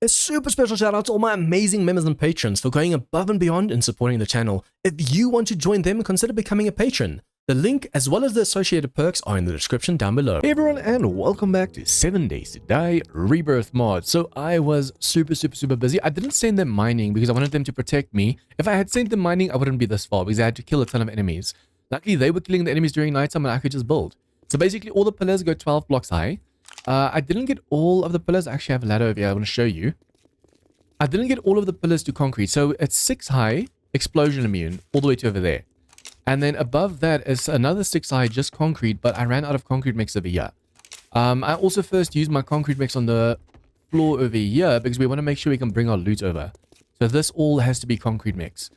A super special shout out to all my amazing members and patrons for going above and beyond in supporting the channel. If you want to join them, consider becoming a patron. The link as well as the associated perks are in the description down below. Hey everyone, and welcome back to 7 Days to Die Rebirth Mod. So I was super busy. I didn't send them mining because I wanted them to protect me. If I had sent them mining, I wouldn't be this far because I had to kill a ton of enemies. Luckily, they were killing the enemies during nighttime and I could just build. So basically, all the pillars go 12 blocks high. I didn't get all of the pillars. I actually have a ladder over here I want to show you. I didn't get all of the pillars to concrete. So it's 6 high, explosion immune, all the way to over there. And then above that is another 6 high, just concrete, but I ran out of concrete mix over here. I also first used my concrete mix on the floor over here because we want to make sure we can bring our loot over. So this all has to be concrete mix.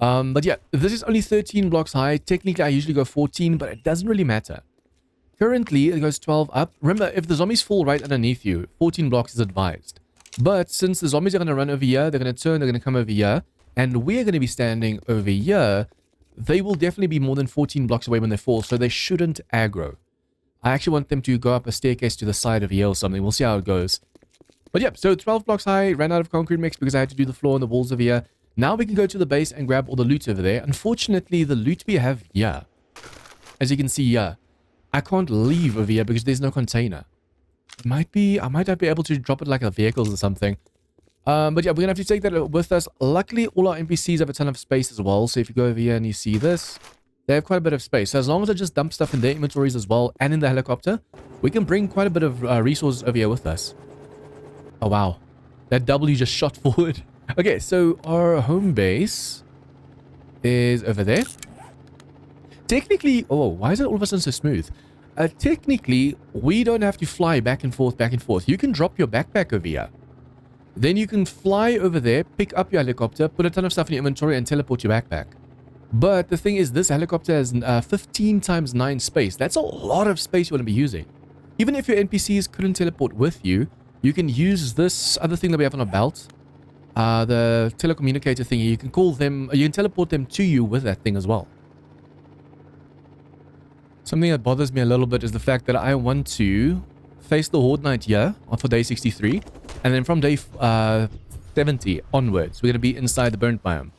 But yeah, this is only 13 blocks high. Technically, I usually go 14, but it doesn't really matter. Currently, it goes 12 up. Remember, if the zombies fall right underneath you, 14 blocks is advised. But since the zombies are going to run over here, they're going to turn, they're going to come over here, and we're going to be standing over here, they will definitely be more than 14 blocks away when they fall, so they shouldn't aggro. I actually want them to go up a staircase to the side of here or something. We'll see how it goes. But yeah, so 12 blocks high, ran out of concrete mix because I had to do the floor and the walls over here. Now we can go to the base and grab all the loot over there. Unfortunately, the loot we have here, as you can see here, I can't leave over here because there's no container. It might be, I might not be able to drop it like a vehicles or something. But yeah, we're going to have to take that with us. Luckily, all our NPCs have a ton of space as well. So if you go over here and you see this, they have quite a bit of space. So as long as I just dump stuff in their inventories as well and in the helicopter, we can bring quite a bit of resources over here with us. Oh, wow. That W just shot forward. Okay, so our home base is over there. Technically, oh, why is it all of a sudden so smooth? Technically, we don't have to fly back and forth. You can drop your backpack over here. Then you can fly over there, pick up your helicopter, put a ton of stuff in your inventory, and teleport your backpack. But the thing is, this helicopter has 15 times 9 space. That's a lot of space you want to be using. Even if your NPCs couldn't teleport with you, you can use this other thing that we have on our belt. The telecommunicator thingy. You can call them, you can teleport them to you with that thing as well. Something that bothers me a little bit is the fact that I want to face the Horde night here for day 63. And then from day 70 onwards, we're going to be inside the burnt biome.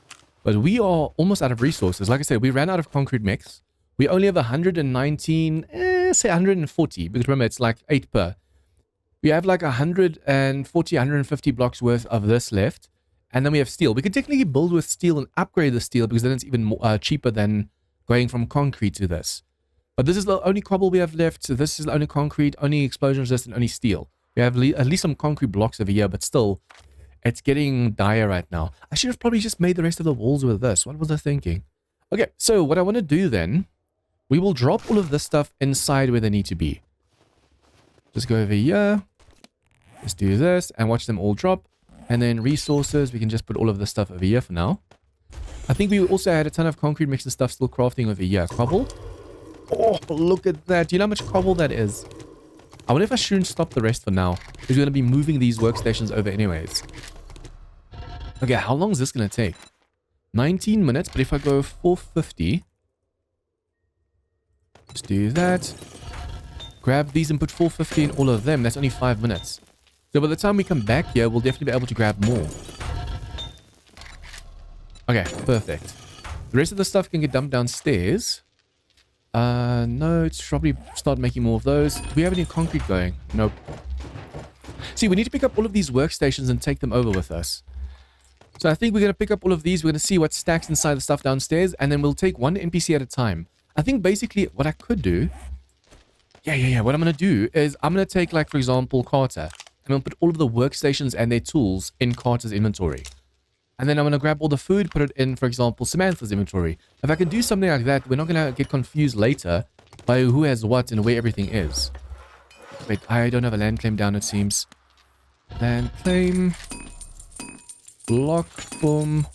But we are almost out of resources. Like I said, we ran out of concrete mix. We only have 119, say 140. Because remember, it's like 8 per. We have like 140, 150 blocks worth of this left. And then we have steel. We can technically build with steel and upgrade the steel because then it's even more, cheaper than going from concrete to this. But this is the only cobble we have left. So this is the only concrete, only explosion resistant, only steel. We have at least some concrete blocks over here, but still, it's getting dire right now. I should have probably just made the rest of the walls with this. What was I thinking? Okay, so what I want to do then, we will drop all of this stuff inside where they need to be. Just go over here. Just do this and watch them all drop. And then resources, we can just put all of this stuff over here for now. I think we also had a ton of concrete mix and stuff still crafting over here. Cobble. Oh, look at that. Do you know how much cobble that is? I wonder if I shouldn't stop the rest for now. Because we're going to be moving these workstations over anyways. Okay, how long is this going to take? 19 minutes, but if I go 450... Just do that. Grab these and put 450 in all of them. That's only 5 minutes. So by the time we come back here, we'll definitely be able to grab more. Okay, perfect. The rest of the stuff can get dumped downstairs. No, it's probably start making more of those. Do we have any concrete going? Nope. See, we need to pick up all of these workstations and take them over with us. So I think we're going to pick up all of these. We're going to see what stacks inside the stuff downstairs, and then we'll take one NPC at a time. I think basically what I could do... Yeah. What I'm going to do is I'm going to take, like, for example, Carter, and I'll put all of the workstations and their tools in Carter's inventory. And then I'm going to grab all the food, put it in, for example, Samantha's inventory. If I can do something like that, we're not going to get confused later by who has what and where everything is. Wait, I don't have a land claim down, it seems. Land claim. Block, boom.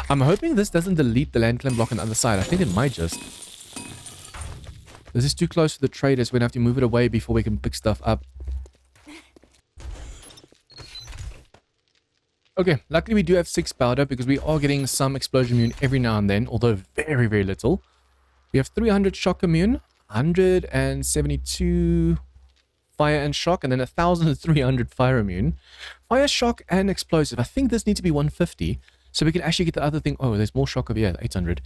I'm hoping this doesn't delete the land claim block on the other side. I think it might just. This is too close to the traders. We're going to have to move it away before we can pick stuff up. Okay, luckily we do have 6 powder because we are getting some explosion immune every now and then, although very little. We have 300 shock immune, 172 fire and shock, and then 1,300 fire immune. Fire, shock, and explosive. I think this needs to be 150, so we can actually get the other thing. Oh, there's more shock over here, 800.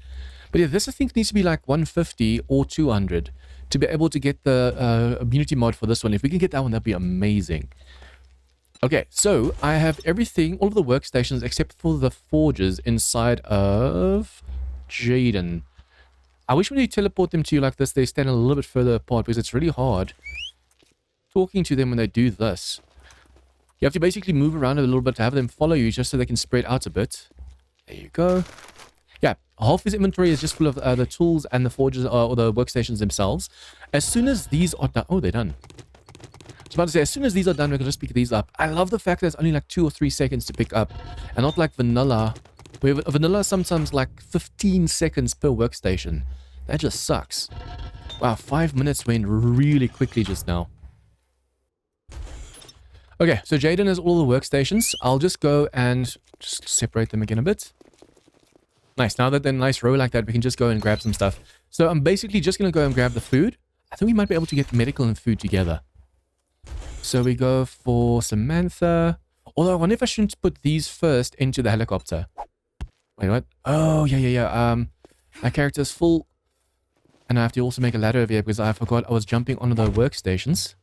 But yeah, this I think needs to be like 150 or 200 to be able to get the immunity mod for this one. If we can get that one, that'd be amazing. Okay, so I have everything, all of the workstations except for the forges inside of Jaden. I wish when you teleport them to you like this, they stand a little bit further apart because it's really hard talking to them when they do this. You have to basically move around a little bit to have them follow you just so they can spread out a bit. There you go. Yeah, half his inventory is just full of the tools and the forges or the workstations themselves. As soon as these are done... Oh, they're done. I was about to say, as soon as these are done, we can just pick these up. I love the fact that it's only like 2 or 3 seconds to pick up. And not like vanilla. Where vanilla is sometimes like 15 seconds per workstation. That just sucks. Wow, 5 minutes went really quickly just now. Okay, so Jaden has all the workstations. I'll just go and just separate them again a bit. Nice, now that they're in a nice row like that, we can just go and grab some stuff. So I'm basically just going to go and grab the food. I think we might be able to get medical and food together. So we go for Samantha. Although I wonder if I shouldn't put these first into the helicopter. Wait, what? Oh, yeah. My character is full. And I have to also make a ladder over here because I forgot I was jumping onto the workstations.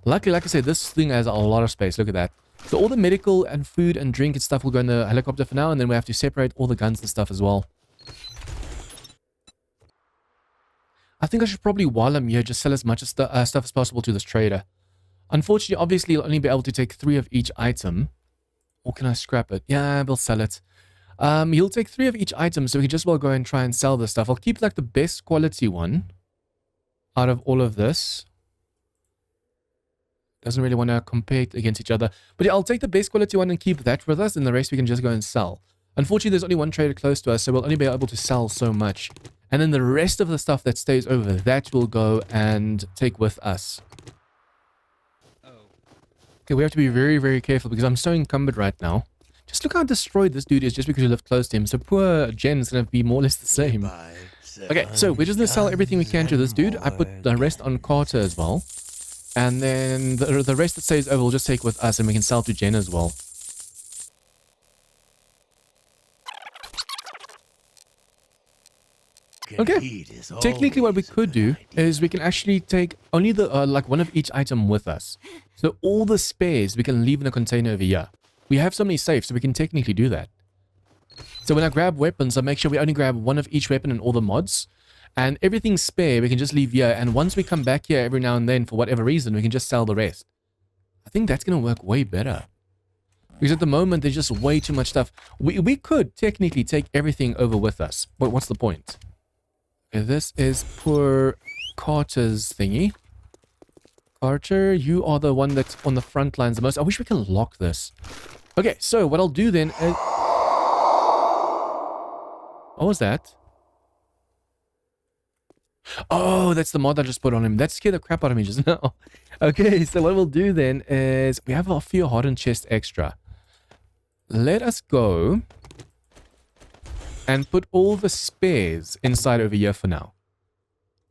Luckily, like I said, this thing has a lot of space. Look at that. So all the medical and food and drink and stuff will go in the helicopter for now. And then we have to separate all the guns and stuff as well. I think I should probably, while I'm here, just sell as much stuff as possible to this trader. Unfortunately, obviously, you'll only be able to take 3 of each item. Or can I scrap it? Yeah, we'll sell it. He'll take 3 of each item, so we can just well go and try and sell this stuff. I'll keep like the best quality one out of all of this. Doesn't really want to compare it against each other. But yeah, I'll take the best quality one and keep that with us, and the rest we can just go and sell. Unfortunately, there's only one trader close to us, so we'll only be able to sell so much. And then the rest of the stuff that stays over, that we'll go and take with us. Okay, we have to be very, very careful because I'm so encumbered right now. Just look how destroyed this dude is just because we live close to him. So poor Jen's going to be more or less the same. Okay, so we're just going to sell everything we can to this dude. I put the rest on Carter as well. And then the rest that stays over we'll just take with us and we can sell to Jen as well. Okay, technically what we could do is we can actually take only the like one of each item with us. So all the spares we can leave in a container over here. We have so many safes, so we can technically do that. So when I grab weapons, I make sure we only grab one of each weapon and all the mods. And everything spare, we can just leave here. And once we come back here every now and then, for whatever reason, we can just sell the rest. I think that's going to work way better. Because at the moment, there's just way too much stuff. We could technically take everything over with us. But what's the point? Okay, this is poor Carter's thingy. Carter, you are the one that's on the front lines the most. I wish we can lock this. Okay, so what I'll do then is... What was that? Oh, that's the mod I just put on him. That scared the crap out of me just now. Okay, so what we'll do then is... We have a few hardened chests extra. Let us go... and put all the spares inside over here for now.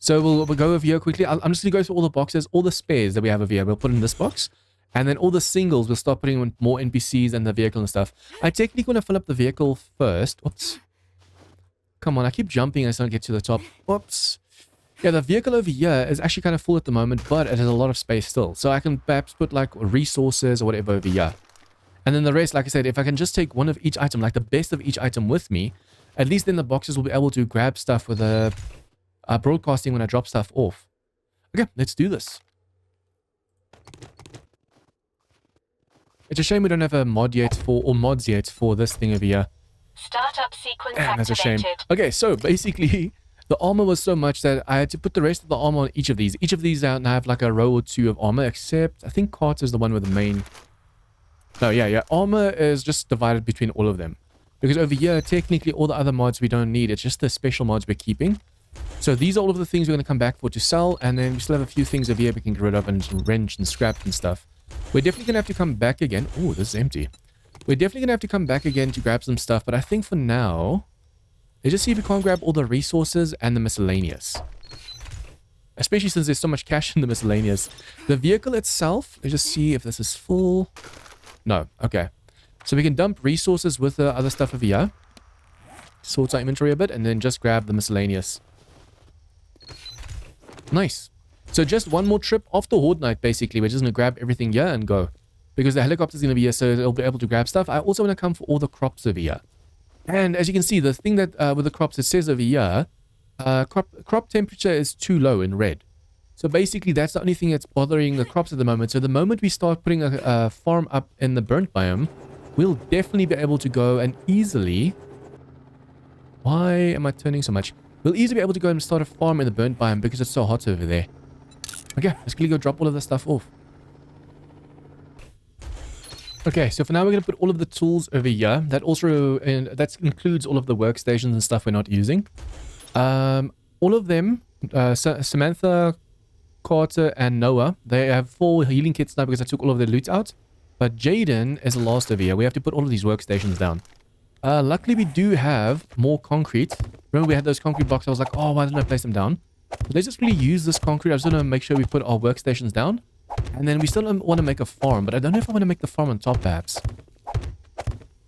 So we'll go over here quickly. I'm just going to go through all the boxes, all the spares that we have over here. We'll put in this box. And then all the singles, we'll start putting in more NPCs and the vehicle and stuff. I technically want to fill up the vehicle first. Oops. Come on, I keep jumping. I just don't get to the top. Whoops. Yeah, the vehicle over here is actually kind of full at the moment, but it has a lot of space still. So I can perhaps put like resources or whatever over here. And then the rest, like I said, if I can just take one of each item, like the best of each item with me, at least then the boxes will be able to grab stuff with a broadcasting when I drop stuff off. Okay, let's do this. It's a shame we don't have a mod yet for, or mods yet for this thing over here. Startup sequence Damn, that's a shame. activated. Okay, so basically, the armor was so much that I had to put the rest of the armor on each of these. Each of these now have like a row or two of armor, except I think Carter's the one with the main... No, yeah. Armor is just divided between all of them. Because over here, technically, all the other mods we don't need. It's just the special mods we're keeping. So these are all of the things we're going to come back for to sell. And then we still have a few things over here we can get rid of and wrench and scrap and stuff. We're definitely going to have to come back again. Oh, this is empty. We're definitely going to have to come back again to grab some stuff. But I think for now, let's just see if we can't grab all the resources and the miscellaneous. especially since there's so much cash in the miscellaneous. The vehicle itself, let's just see if this is full. No, okay. So we can dump resources with the other stuff over here. Sort our inventory a bit and then just grab the miscellaneous. Nice. So just one more trip off the Horde night, basically. We're just going to grab everything here and go. Because the helicopter's going to be here, so it'll be able to grab stuff. I also want to come for all the crops over here. And as you can see, the thing that with the crops, it says over here, crop temperature is too low in red. So basically, that's the only thing that's bothering the crops at the moment. So the moment we start putting a farm up in the burnt biome, we'll definitely be able to go and easily... Why am I turning so much? We'll easily be able to go and start a farm in the burnt biome because it's so hot over there. Okay, let's quickly go drop all of this stuff off. Okay, so for now we're going to put all of the tools over here. That also that includes all of the workstations and stuff we're not using. All of them, Samantha, Carter, and Noah, they have 4 healing kits now because I took all of their loot out. But Jaden is the last over here. We have to put all of these workstations down. Luckily, we do have more concrete. Remember, we had those concrete blocks. I was like, oh, why didn't I place them down? But let's just really use this concrete. I just want to make sure we put our workstations down. And then we still want to make a farm. But I don't know if I want to make the farm on top, perhaps.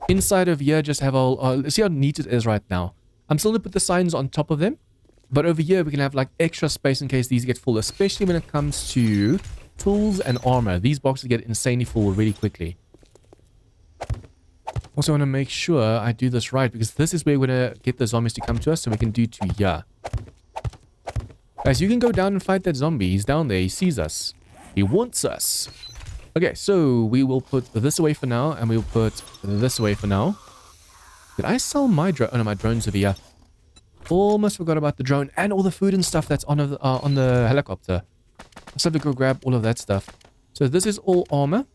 Inside of here, just have our... let's see how neat it is right now. I'm still going to put the signs on top of them. But over here, we can have like extra space in case these get full. Especially when it comes to tools and armor. These boxes get insanely full really quickly. Also want to make sure I do this right, because this is where we're going to get the zombies to come to us, so we can do to here. Guys, you can go down and fight that zombie. He's down there. He sees us. He wants us. Okay, so we will put this away for now, and we'll put this away for now. Did I sell my drone? Oh no, my drone's over here. Almost forgot about the drone and all the food and stuff that's on the helicopter. I just have to go grab all of that stuff. So this is all armor.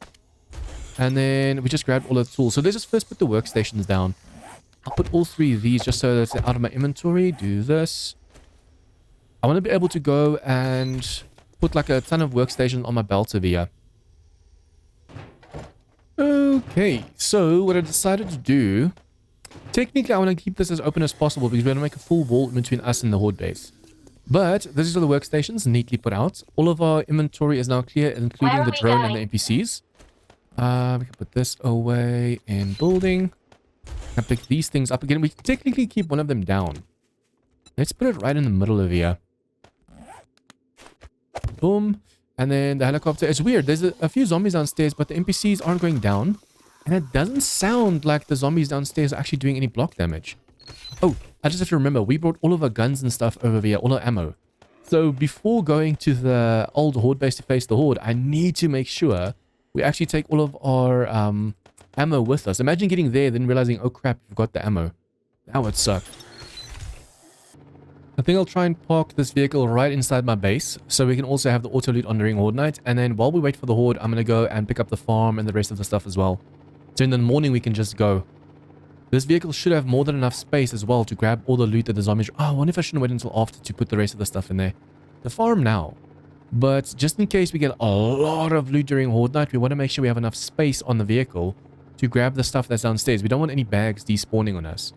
And then we just grabbed all of the tools. So let's just first put the workstations down. I'll put all 3 of these just so that they're out of my inventory. Do this. I want to be able to go and put like a ton of workstations on my belt over here. Okay, so what I decided to do... Technically, I want to keep this as open as possible because we're going to make a full wall in between us and the Horde base. But these are the workstations neatly put out. All of our inventory is now clear, including the drone and the NPCs. We can put this away in building. I pick these things up again. We can technically keep one of them down. Let's put it right in the middle of here. Boom. And then the helicopter. It's weird. There's a few zombies downstairs, but the NPCs aren't going down. And it doesn't sound like the zombies downstairs are actually doing any block damage. Oh, I just have to remember, we brought all of our guns and stuff over here, all our ammo. So before going to the old Horde base to face the Horde, I need to make sure we actually take all of our ammo with us. Imagine getting there, then realizing, oh crap, we've got the ammo. That would suck. I think I'll try and park this vehicle right inside my base, so we can also have the auto loot on during Horde night. And then while we wait for the Horde, I'm going to go and pick up the farm and the rest of the stuff as well. So in the morning, we can just go. This vehicle should have more than enough space as well to grab all the loot that the zombies... Oh, I wonder if I shouldn't wait until after to put the rest of the stuff in there. The farm now. But just in case we get a lot of loot during Horde night, we want to make sure we have enough space on the vehicle to grab the stuff that's downstairs. We don't want any bags despawning on us.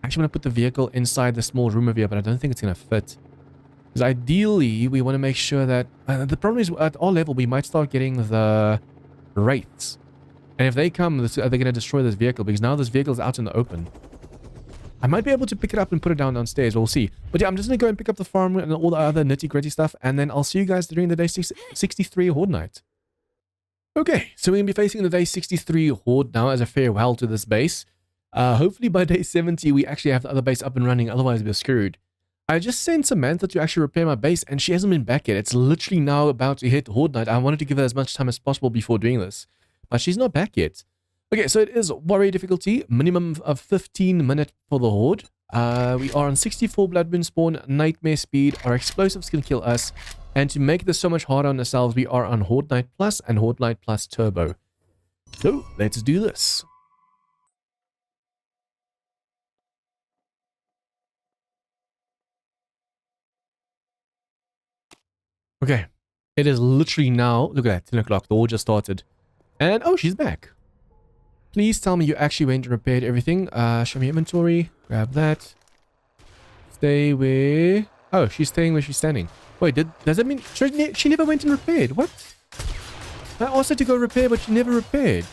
I actually want to put the vehicle inside the small room over here, but I don't think it's going to fit. Because ideally, we want to make sure that... the problem is, at our level, we might start getting the wraiths. And if they come, they're going to destroy this vehicle, because now this vehicle is out in the open. I might be able to pick it up and put it downstairs. We'll see. But yeah, I'm just going to go and pick up the farm and all the other nitty-gritty stuff. And then I'll see you guys during the day 63 Horde night. Okay, so we're going to be facing the day 63 Horde now as a farewell to this base. Hopefully by day 70, we actually have the other base up and running. Otherwise, we're screwed. I just sent Samantha to actually repair my base, and she hasn't been back yet. It's literally now about to hit Horde night. I wanted to give her as much time as possible before doing this. But she's not back yet. Okay, so it is warrior difficulty, minimum of 15 minutes for the Horde. We are on 64 blood moon spawn, nightmare speed. Our explosives can kill us. And to make this so much harder on ourselves, we are on Horde Night Plus and Horde Night Plus Turbo. So, let's do this. Okay, it is literally now, look at that, 10 o'clock, the Horde just started. And, oh, she's back. Please tell me you actually went and repaired everything. Show me inventory. Grab that. Stay where... Oh, she's staying where she's standing. Wait, does that mean she never went and repaired? What? I asked her to go repair, but she never repaired.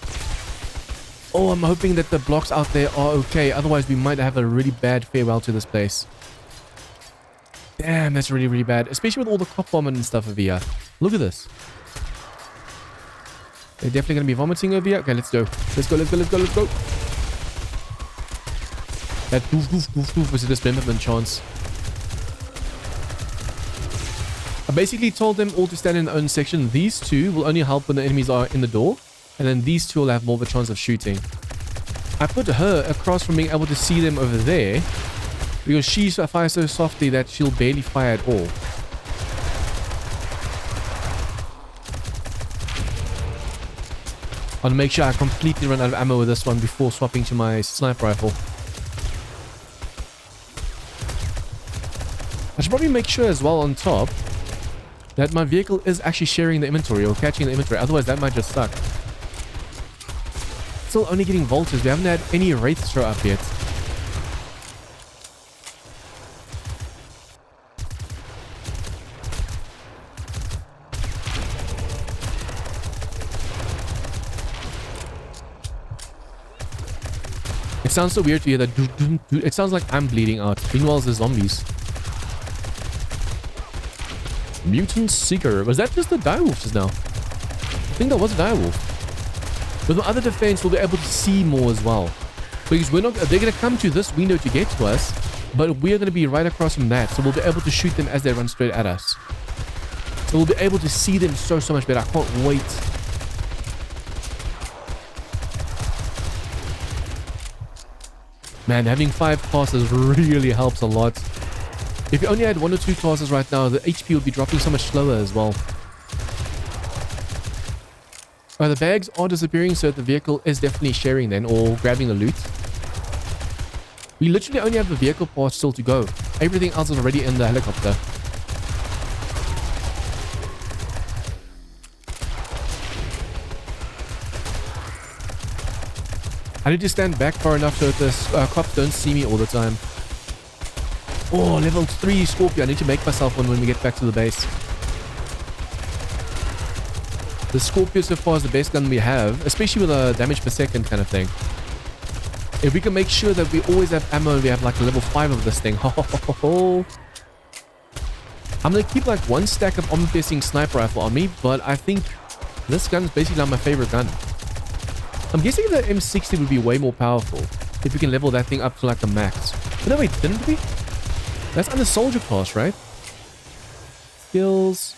Oh, I'm hoping that the blocks out there are okay. Otherwise, we might have a really bad farewell to this place. Damn, that's really, really bad. Especially with all the cop bombing and stuff over here. Look at this. They're definitely going to be vomiting over here. Okay, let's go. Let's go, let's go, let's go, let's go. That doof, doof, doof, doof was a dismemberment chance. I basically told them all to stand in their own section. These two will only help when the enemies are in the door. And then these two will have more of a chance of shooting. I put her across from being able to see them over there. Because she fires so softly that she'll barely fire at all. I'll make sure I completely run out of ammo with this one before swapping to my sniper rifle. I should probably make sure as well on top that my vehicle is actually sharing the inventory or catching the inventory. Otherwise, that might just suck. Still only getting vultures. We haven't had any wraiths show up yet. It sounds so weird to hear that. It sounds like I'm bleeding out. Meanwhile, the zombies. Mutant Seeker. Was that just the direwolf just now? I think that was a direwolf. With my other defense, we'll be able to see more as well. Because they're going to come to this window to get to us, but we're going to be right across from that. So we'll be able to shoot them as they run straight at us. So we'll be able to see them so much better. I can't wait. Man, having 5 classes really helps a lot. If you only had 1 or 2 classes right now, the HP would be dropping so much slower as well. The bags are disappearing, so the vehicle is definitely sharing then, or grabbing the loot. We literally only have the vehicle parts still to go. Everything else is already in the helicopter. I need to stand back far enough so that the cops don't see me all the time. Oh, level 3 Scorpio. I need to make myself one when we get back to the base. The Scorpio so far is the best gun we have, especially with a damage per second kind of thing. If we can make sure that we always have ammo, we have like a level 5 of this thing. I'm going to keep like 1 stack of armor-piercing sniper rifle on me, but I think this gun is basically not my favorite gun. I'm guessing the M60 would be way more powerful if we can level that thing up to like the max. But no, wait, didn't we? That's under soldier class, right? Skills,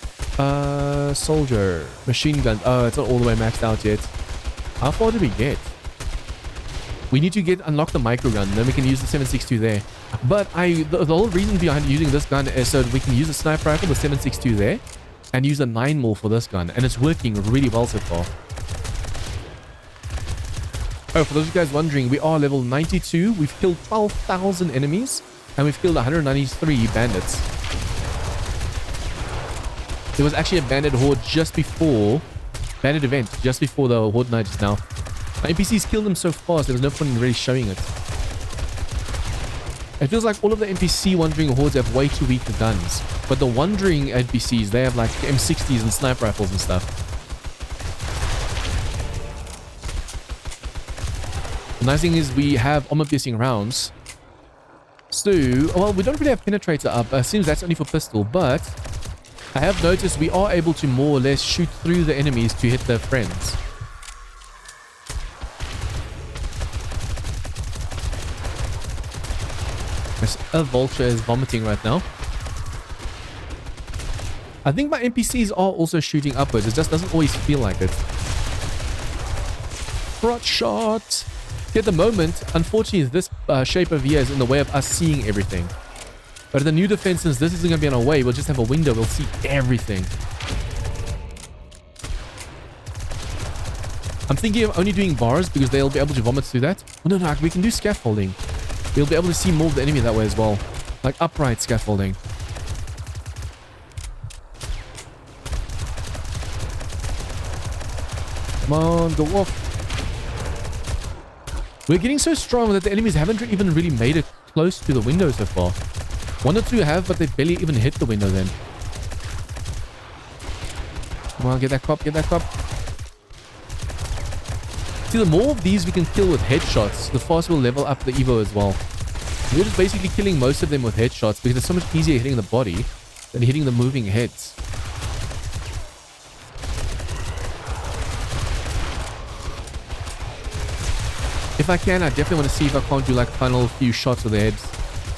soldier, machine gun. Oh, it's not all the way maxed out yet. How far did we get? We need to unlock the micro gun, then we can use the 7.62 there. But the whole reason behind using this gun is so that we can use the sniper rifle, the 7.62 there, and use a 9mm for this gun, and it's working really well so far. Oh, for those of you guys wondering, we are level 92. We've killed 12,000 enemies, and we've killed 193 bandits. There was actually a bandit horde just before, bandit event just before the horde night just now. My NPCs killed them so fast, there was no point in really showing it. It feels like all of the NPC wandering hordes have way too weak guns. But the wandering NPCs, they have like M60s and sniper rifles and stuff. The nice thing is we have armor-piercing rounds. So, well, we don't really have penetrator up. It seems that's only for pistol, but I have noticed we are able to more or less shoot through the enemies to hit their friends. A vulture is vomiting right now. I think my NPCs are also shooting upwards. It just doesn't always feel like it. Crotch shot. At the moment, unfortunately, this shape over here is in the way of us seeing everything. But in the new defense, since this isn't going to be on our way, we'll just have a window. We'll see everything. I'm thinking of only doing bars because they'll be able to vomit through that. Oh, no, we can do scaffolding. We'll be able to see more of the enemy that way as well. Like upright scaffolding. Come on, go off. We're getting so strong that the enemies haven't even really made it close to the window so far. 1 or 2 have, but they barely even hit the window then. Come on, get that cop, get that cop. See, the more of these we can kill with headshots, the faster we'll level up the Evo as well. We're just basically killing most of them with headshots because it's so much easier hitting the body than hitting the moving heads. If I can, I definitely want to see if I can't do like final few shots with the heads.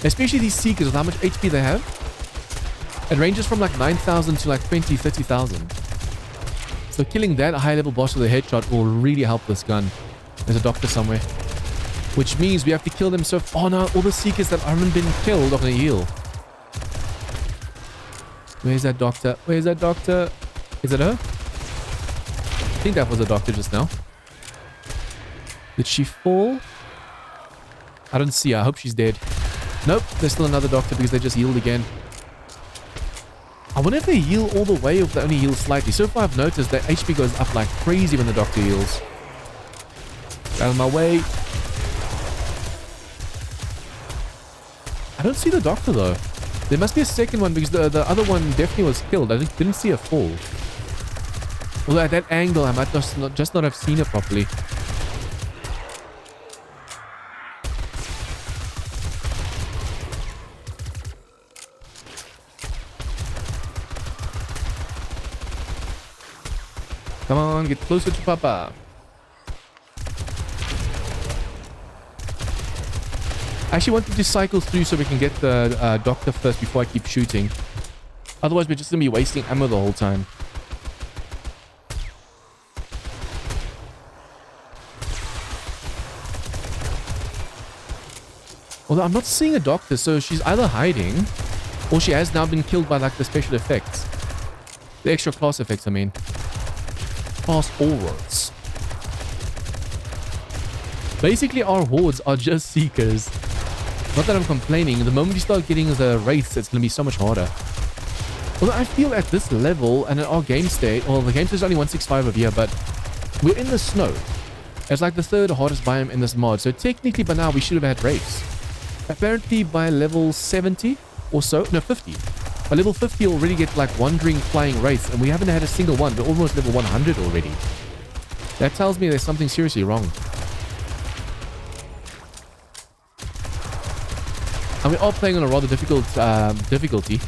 Especially these Seekers with how much HP they have. It ranges from like 9,000 to like 20, 30,000. So killing that high level boss with a headshot will really help this gun. There's a doctor somewhere. Which means we have to kill them so... Oh no, all the Seekers that haven't been killed are going to heal. Where's that doctor? Where's that doctor? Is it her? I think that was a doctor just now. Did she fall? I don't see her. I hope she's dead. Nope, there's still another doctor because they just healed again. I wonder if they heal all the way or if they only heal slightly. So far I've noticed that HP goes up like crazy when the doctor heals. Out of my way. I don't see the doctor though. There must be a second one because the other one definitely was killed. I didn't see her fall. Although at that angle I might just not have seen her properly. Come on, get closer to Papa. I actually wanted to cycle through so we can get the doctor first before I keep shooting. Otherwise, we're just going to be wasting ammo the whole time. Although I'm not seeing a doctor, so she's either hiding or she has now been killed by like the special effects. The extra class effects, I mean. Fast forwards. Basically, our hordes are just Seekers. Not that I'm complaining. The moment you start getting the wraiths, it's going to be so much harder. Although I feel at this level and at our game state, well, the game state is only 165 over here, but we're in the snow. It's like the third hardest biome in this mod, so technically by now we should have had wraiths. Apparently by level 70 or so, no 50. By level 50 you'll already get like wandering flying wraiths, and we haven't had a single one. We're almost level 100 already. That tells me there's something seriously wrong. And we are playing on a rather difficult difficulty.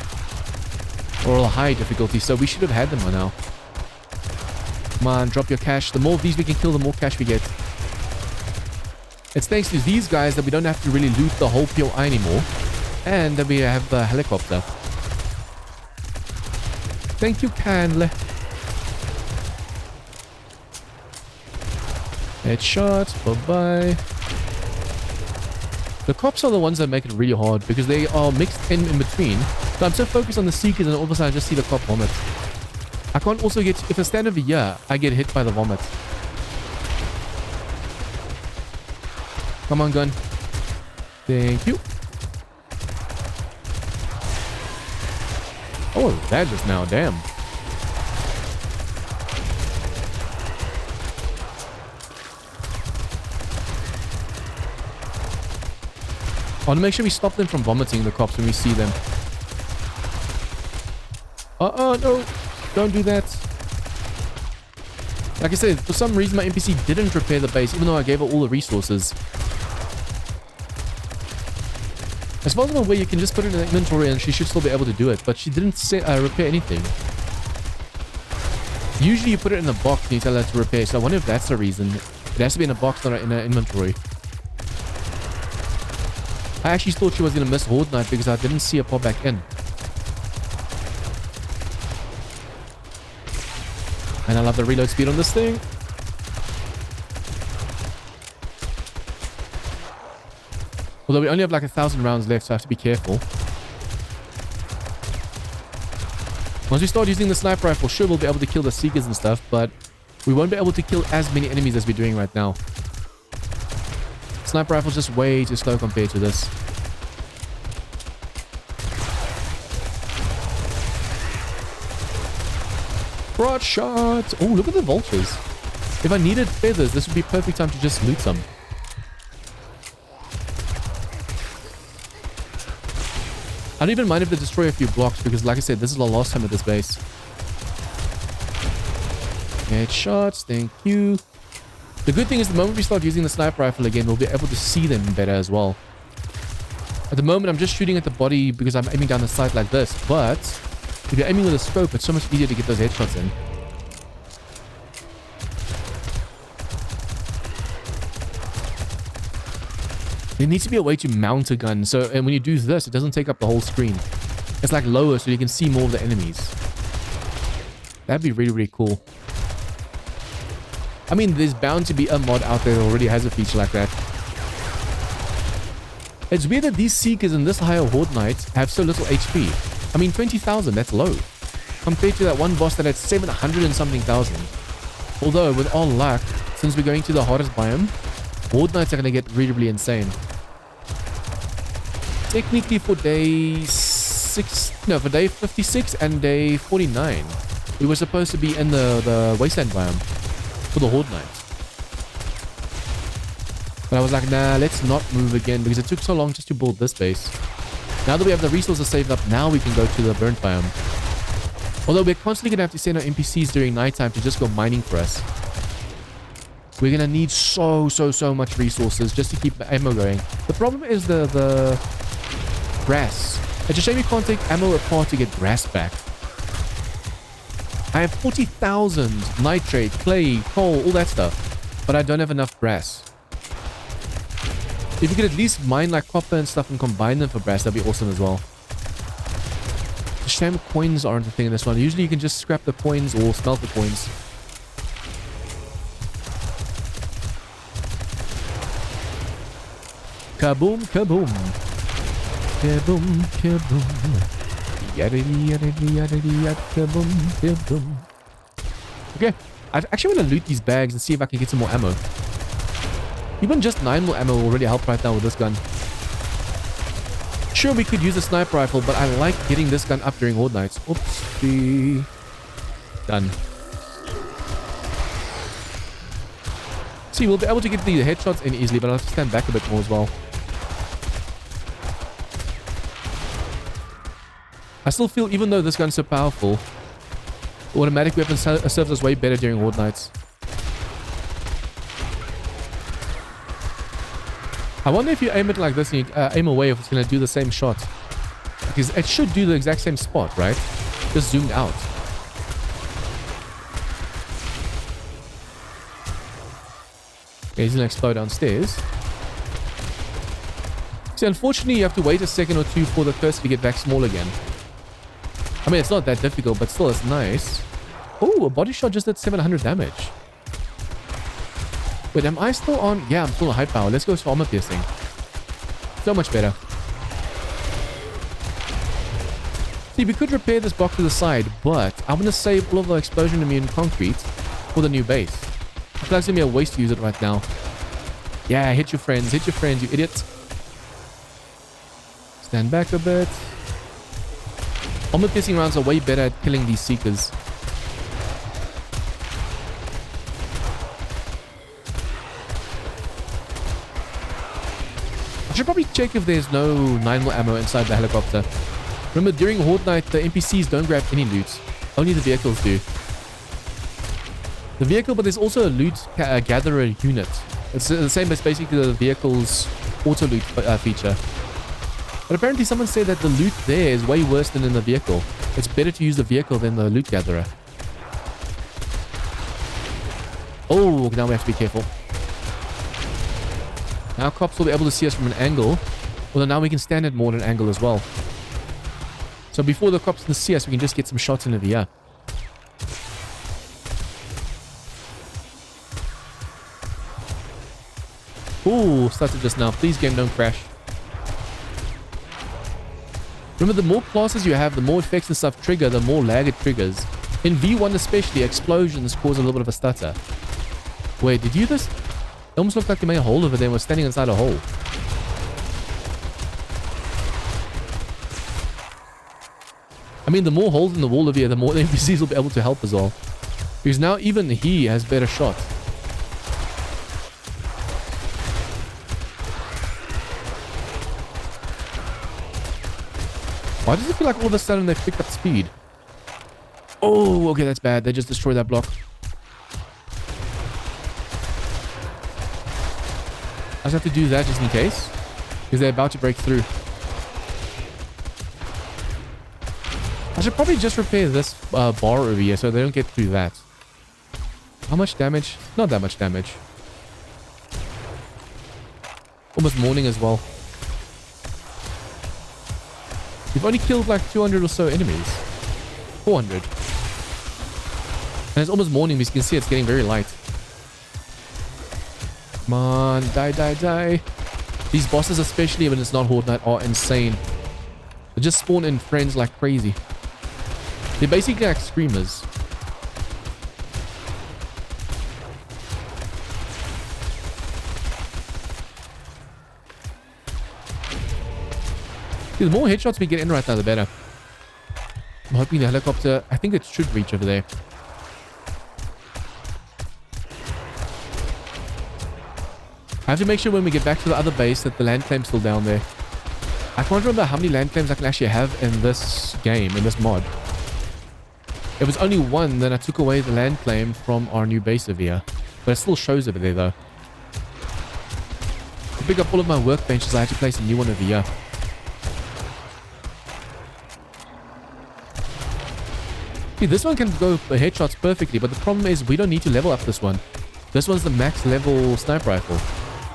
Or a high difficulty, so we should have had them by now. Come on, drop your cash. The more of these we can kill, the more cash we get. It's thanks to these guys that we don't have to really loot the whole POI anymore. And that we have the helicopter. Thank you kindly. Headshot. Bye-bye. The cops are the ones that make it really hard because they are mixed in between. So I'm so focused on the Seekers and all of a sudden I just see the cop vomit. I can't also get... If I stand over here, I get hit by the vomit. Come on, gun. Thank you. Oh, that just now. Damn. I want to make sure we stop them from vomiting, the cops, when we see them. No. Don't do that. Like I said, for some reason my NPC didn't repair the base, even though I gave her all the resources. As far as I'm aware, you can just put it in the inventory and she should still be able to do it, but she didn't repair anything. Usually you put it in a box and you tell her to repair, so I wonder if that's the reason. It has to be in a box, not in an inventory. I actually thought she was going to miss Horde Night because I didn't see her pop back in. And I love the reload speed on this thing. Although we only have like 1,000 rounds left, so I have to be careful. Once we start using the sniper rifle, sure we'll be able to kill the Seekers and stuff, but we won't be able to kill as many enemies as we're doing right now. Sniper rifle's just way too slow compared to this. Broad shot! Oh, look at the vultures. If I needed feathers, this would be perfect time to just loot some. I don't even mind if they destroy a few blocks because, like I said, this is the last time at this base. Headshots, thank you. The good thing is the moment we start using the sniper rifle again, we'll be able to see them better as well. At the moment, I'm just shooting at the body because I'm aiming down the sight like this. But if you're aiming with a scope, it's so much easier to get those headshots in. There needs to be a way to mount a gun. So, and when you do this, it doesn't take up the whole screen. It's like lower so you can see more of the enemies. That'd be really, really cool. I mean, there's bound to be a mod out there that already has a feature like that. It's weird that these Seekers in this higher Horde Knights have so little HP. I mean, 20,000, that's low. Compared to that one boss that had 700 and something thousand. Although, with all luck, since we're going to the hardest biome, Horde Knights are going to get really, really insane. Technically for day 56 and day 49, we were supposed to be in the Wasteland biome for the Horde Knights. But I was like, nah, let's not move again because it took so long just to build this base. Now that we have the resources saved up, now we can go to the burnt biome. Although we're constantly going to have to send our NPCs during nighttime to just go mining for us. We're going to need so much resources just to keep the ammo going. The problem is the grass. It's a shame you can't take ammo apart to get grass back. I have 40,000 nitrate, clay, coal, all that stuff. But I don't have enough brass. If you could at least mine like copper and stuff and combine them for brass, that'd be awesome as well. It's a shame coins aren't a thing in this one. Usually you can just scrap the coins or smelt the coins. Kaboom, kaboom. Kaboom, kaboom. Yada yada yada yada kaboom, kaboom. Okay, I actually want to loot these bags and see if I can get some more ammo. Even just 9mm ammo will already help right now with this gun. Sure, we could use a sniper rifle, but I like getting this gun up during Horde Nights. Oopsie. Done. See, we'll be able to get the headshots in easily, but I'll have to stand back a bit more as well. I still feel, even though this gun's so powerful, automatic weapon serves us way better during Horde Nights. I wonder if you aim it like this and you aim away if it's going to do the same shot. Because it should do the exact same spot, right? Just zoomed out. Okay, he's going to explode downstairs. See, unfortunately, you have to wait a second or two for the cursor to get back small again. I mean, it's not that difficult, but still, it's nice. Oh, a body shot just did 700 damage. Wait, am I still on? Yeah, I'm still on high power. Let's go for armor piercing. So much better. See, we could repair this block to the side, but I'm going to save all of the explosion immune concrete for the new base. I feel like it's going to be a waste to use it right now. Yeah, hit your friends, you idiots. Stand back a bit. Armor piercing rounds are way better at killing these Seekers. I should probably check if there's no 9mm ammo inside the helicopter. Remember, during Horde Night, the NPCs don't grab any loot. Only the vehicles do. The vehicle, but there's also a loot gatherer unit. It's the same as basically the vehicle's auto loot feature. But apparently someone said that the loot there is way worse than in the vehicle. It's better to use the vehicle than the loot gatherer. Oh, now we have to be careful. Now cops will be able to see us from an angle. Although now we can stand at more than an angle as well. So before the cops can see us, we can just get some shots in over here. Ooh, started just now. Please, game, don't crash. Remember, the more classes you have, the more effects and stuff trigger, the more lag it triggers. In V1 especially, explosions cause a little bit of a stutter. Wait, did you do this? It almost looked like they made a hole over there and were standing inside a hole. I mean, the more holes in the wall over here, the more the NPCs will be able to help as well. Because now even he has better shot. Why does it feel like all of a sudden they've picked up speed? Oh, okay, that's bad. They just destroyed that block. just have to do that just in case. Because they're about to break through. I should probably just repair this bar over here so they don't get through that. How much damage? Not that much damage. Almost morning as well. We've only killed like 200 or so enemies. 400. And it's almost morning, as you can see it's getting very light. Come on, die, die, die. These bosses, especially when it's not Horde Night, are insane. They just spawn in friends like crazy. They're basically like screamers. The more headshots we get in right now, the better. I'm hoping the helicopter... I think it should reach over there. I have to make sure when we get back to the other base that the land claim's still down there. I can't remember how many land claims I can actually have in this game, in this mod. It was only one, then I took away the land claim from our new base over here. But it still shows over there though. To pick up all of my workbenches, I had to place a new one over here. See, this one can go for headshots perfectly, but the problem is we don't need to level up this one. This one's the max level sniper rifle.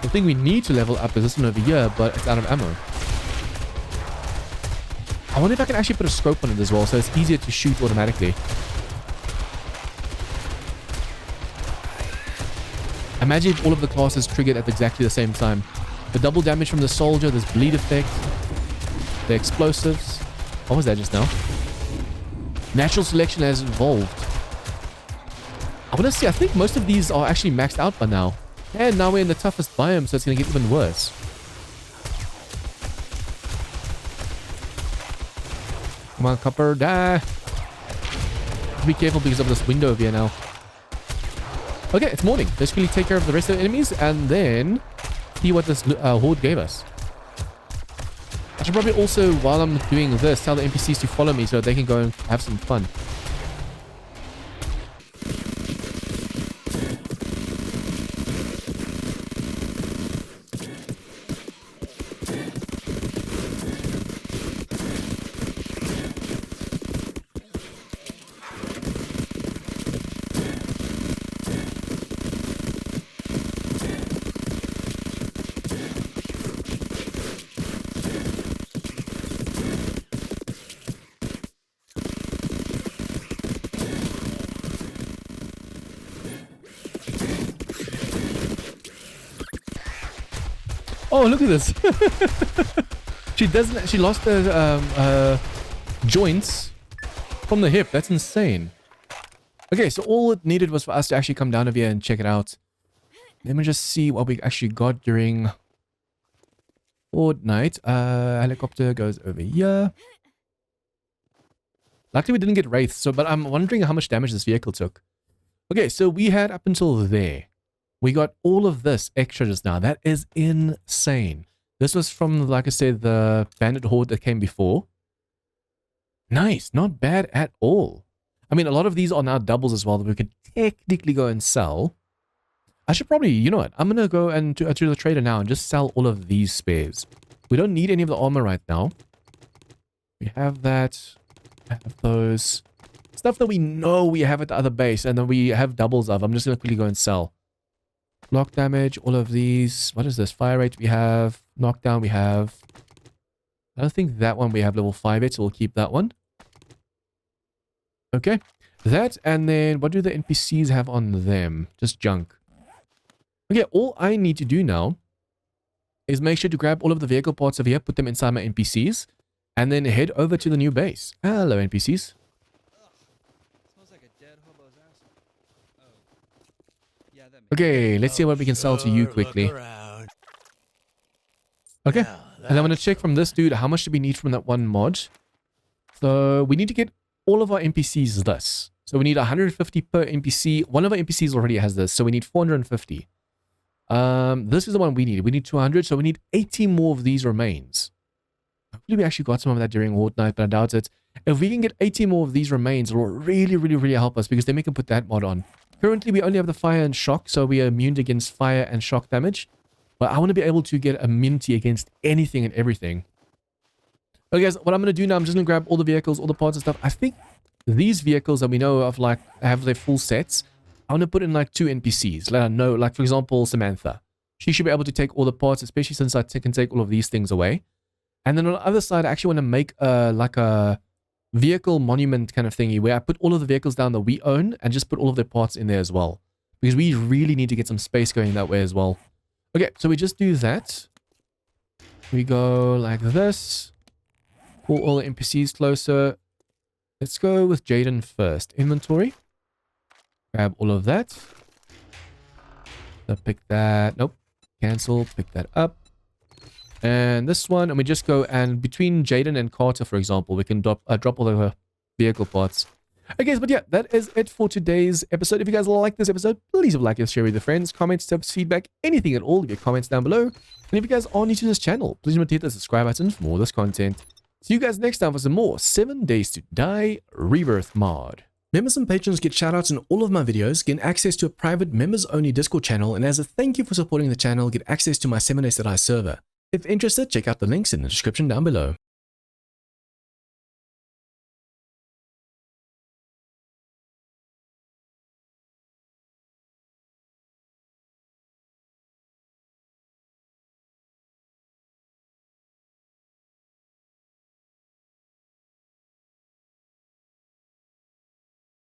The thing we need to level up is this one over here, but it's out of ammo. I wonder if I can actually put a scope on it as well, so it's easier to shoot automatically. Imagine if all of the classes triggered at exactly the same time. The double damage from the soldier, this bleed effect, the explosives. What was that just now? Natural selection has evolved. I want to see, I think most of these are actually maxed out by now. And now we're in the toughest biome, so it's going to get even worse. Come on, copper, die. Be careful because of this window over here now. Okay, it's morning. Let's quickly take care of the rest of the enemies and then see what this horde gave us. I should probably also, while I'm doing this, tell the NPCs to follow me so they can go and have some fun. Oh, look at this. She lost her joints from the hip. That's insane. Okay, so all it needed was for us to actually come down over here and check it out. Let me just see what we actually got during Horde night. Helicopter goes over here. Luckily we didn't get wraiths, so but I'm wondering how much damage this vehicle took. Okay, so we had up until there. We got all of this extra just now. That is insane. This was from, like I said, the bandit horde that came before. Nice. Not bad at all. I mean, a lot of these are now doubles as well that we could technically go and sell. I should probably, you know what? I'm going to go and to the trader now and just sell all of these spares. We don't need any of the armor right now. We have that. We have those. Stuff that we know we have at the other base and then we have doubles of. I'm just going to quickly go and sell. Block damage, all of these. What is this? Fire rate we have. Knockdown we have. I don't think that one we have level 5 yet, so we'll keep that one. Okay. That, and then what do the NPCs have on them? Just junk. Okay, all I need to do now is make sure to grab all of the vehicle parts over here, put them inside my NPCs, and then head over to the new base. Hello, NPCs. Okay, let's see what we can sell to you quickly. Okay, and I'm going to check from this dude, how much do we need from that one mod? So we need to get all of our NPCs this. So we need 150 per NPC. One of our NPCs already has this, so we need 450. This is the one we need. We need 200, so we need 80 more of these remains. Hopefully we actually got some of that during Horde night, but I doubt it. If we can get 80 more of these remains, it will really, really, really help us because then we can put that mod on. Currently, we only have the fire and shock, so we are immune against fire and shock damage. But I want to be able to get immunity against anything and everything. Okay, guys, what I'm going to do now, I'm just going to grab all the vehicles, all the parts and stuff. I think these vehicles that we know of, like, have their full sets. I want to put in, like, 2 NPCs. Let her know, like, for example, Samantha. She should be able to take all the parts, especially since I can take all of these things away. And then on the other side, I actually want to make, like, a vehicle monument kind of thingy where I put all of the vehicles down that we own and just put all of their parts in there as well. Because we really need to get some space going that way as well. Okay, so we just do that. We go like this. Pull all the NPCs closer. Let's go with Jaden first. Inventory. Grab all of that. So pick that. Nope. Cancel. Pick that up. And this one. And we just go and between Jaden and Carter, for example, we can drop all the vehicle parts. Okay, guys, but yeah, that is it for today's episode. If you guys like this episode, please like and share with your friends, comments, tips, feedback, anything at all. Leave your comments down below. And if you guys are new to this channel, please remember to hit the subscribe button for more of this content. See you guys next time for some more 7 Days to Die Rebirth Mod. Members and patrons get shoutouts in all of my videos, get access to a private members-only Discord channel, and as a thank you for supporting the channel, get access to my 7 Days to Die server. If interested, check out the links in the description down below.